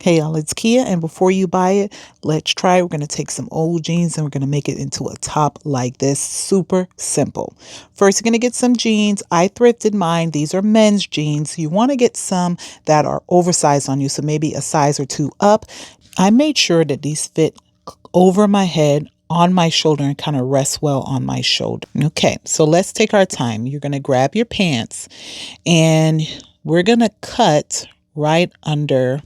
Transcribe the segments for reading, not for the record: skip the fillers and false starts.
Hey y'all, it's Kia, and before you buy it, let's try it. We're going to take some old jeans and we're going to make it into a top like this. Super simple. First, you're going to get some jeans. I thrifted mine. These are men's jeans. You want to get some that are oversized on you, so maybe a size or two up. I made sure that these fit over my head, on my shoulder, and kind of rest well on my shoulder. Okay, so let's take our time. You're going to grab your pants and we're going to cut right under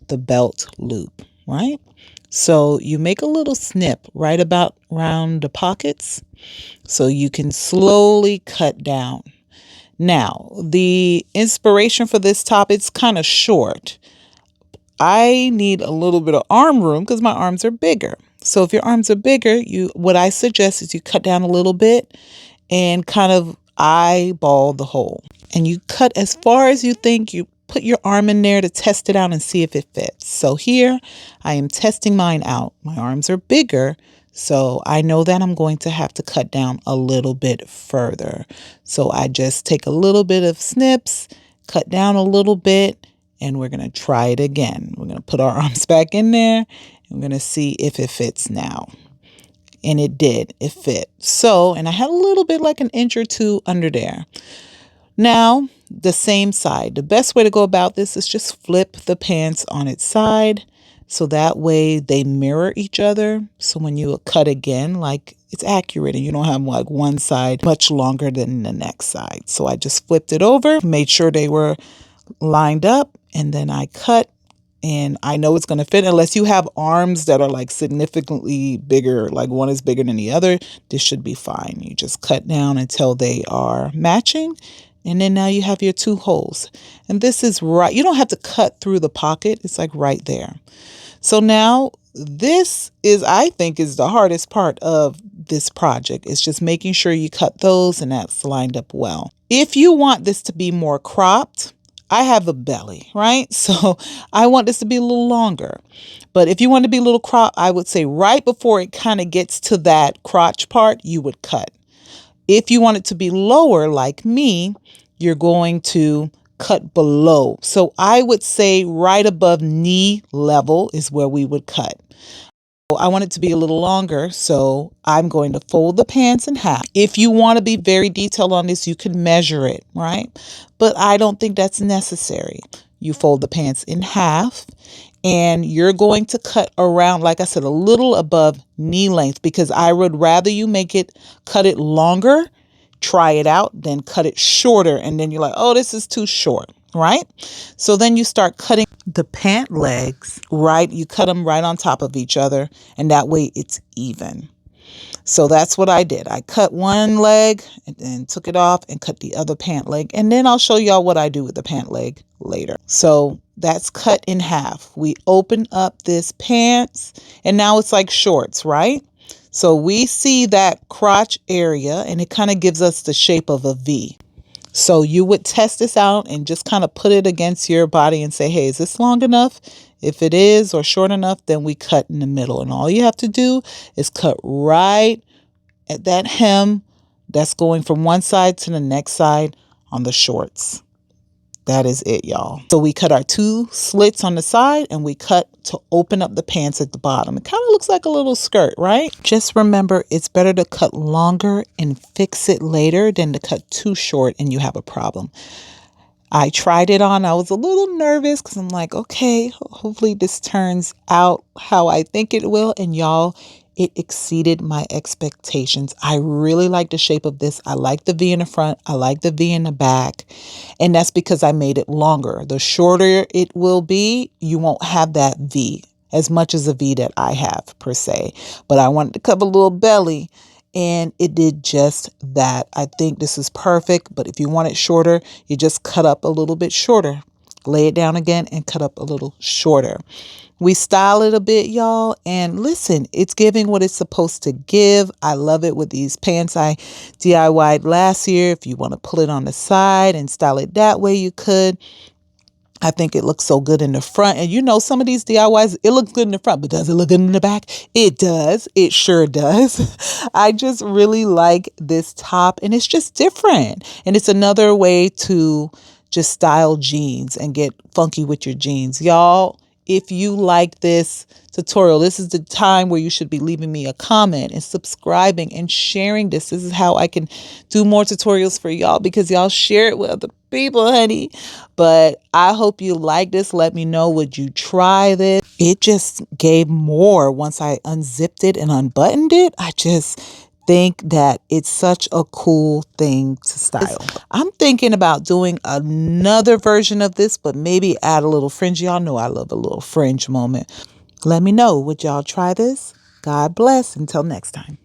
the belt loop, right? So you make a little snip right about around the pockets so you can slowly cut down. Now, the inspiration for this top, it's kind of short. I need a little bit of arm room because my arms are bigger. So if your arms are bigger, what I suggest is you cut down a little bit and kind of eyeball the hole. And you cut as far as you think. You put your arm in there to test it out and see if it fits. So here I am testing mine out. My arms are bigger, so I know that I'm going to have to cut down a little bit further. So I just take a little bit of snips, cut down a little bit, and we're going to try it again. We're going to put our arms back in there and we're going to see if it fits now. And it did. It fit. So, and I had a little bit like an inch or two under there. Now, the same side. The best way to go about this is just flip the pants on its side so that way they mirror each other. So when you cut again, like it's accurate and you don't have like one side much longer than the next side. So I just flipped it over, made sure they were lined up, and then I cut. And I know it's going to fit unless you have arms that are like significantly bigger, like one is bigger than the other. This should be fine. You just cut down until they are matching. And then now you have your two holes. And this is right. You don't have to cut through the pocket. It's like right there. So now this is, I think, is the hardest part of this project. It's just making sure you cut those and that's lined up well. If you want this to be more cropped, I have a belly, right? So I want this to be a little longer. But if you want to be a little cropped, I would say right before it kind of gets to that crotch part, you would cut. If you want it to be lower, like me, you're going to cut below. So I would say right above knee level is where we would cut. I want it to be a little longer, so I'm going to fold the pants in half. If you want to be very detailed on this, you can measure it, right? But I don't think that's necessary. You fold the pants in half and you're going to cut around, like I said, a little above knee length because I would rather you cut it longer, try it out, than cut it shorter. And then you're like, oh, this is too short, right? So then you start cutting the pant legs, right? You cut them right on top of each other and that way it's even. So that's what I did. I cut one leg and then took it off and cut the other pant leg. And then I'll show y'all what I do with the pant leg later. So that's cut in half. We open up this pants and now it's like shorts, right? So we see that crotch area and it kind of gives us the shape of a V. So you would test this out and just kind of put it against your body and say, hey, is this long enough? If it is or short enough, then we cut in the middle. And all you have to do is cut right at that hem that's going from one side to the next side on the shorts. That is it, y'all. So we cut our two slits on the side and we cut to open up the pants at the bottom. It kind of looks like a little skirt, right? Just remember, it's better to cut longer and fix it later than to cut too short and you have a problem. I tried it on. I was a little nervous because I'm like, okay, hopefully this turns out how I think it will. And y'all, it exceeded my expectations. I really like the shape of this. I like the V in the front. I like the V in the back. And that's because I made it longer. The shorter it will be, you won't have that V as much as a V that I have per se. But I wanted to cover a little belly and it did just that. I think this is perfect. But if you want it shorter, you just cut up a little bit shorter. Lay it down again and cut up a little shorter. We style it a bit, y'all. And listen, it's giving what it's supposed to give. I love it with these pants I DIY'd last year. If you want to pull it on the side and style it that way, you could. I think it looks so good in the front. And you know, some of these DIYs, it looks good in the front, but does it look good in the back? It does. It sure does. I just really like this top and it's just different. And it's another way to just style jeans and get funky with your jeans. Y'all, if you like this tutorial. This is the time where you should be leaving me a comment and subscribing and sharing this. This is how I can do more tutorials for y'all, because y'all share it with other people, honey. But I hope you like this. Let me know, would you try this? It just gave more once I unzipped it and unbuttoned it. I just think that it's such a cool thing to style. I'm thinking about doing another version of this, but maybe add a little fringe. Y'all know I love a little fringe moment. Let me know, would y'all try this? God bless. Until next time.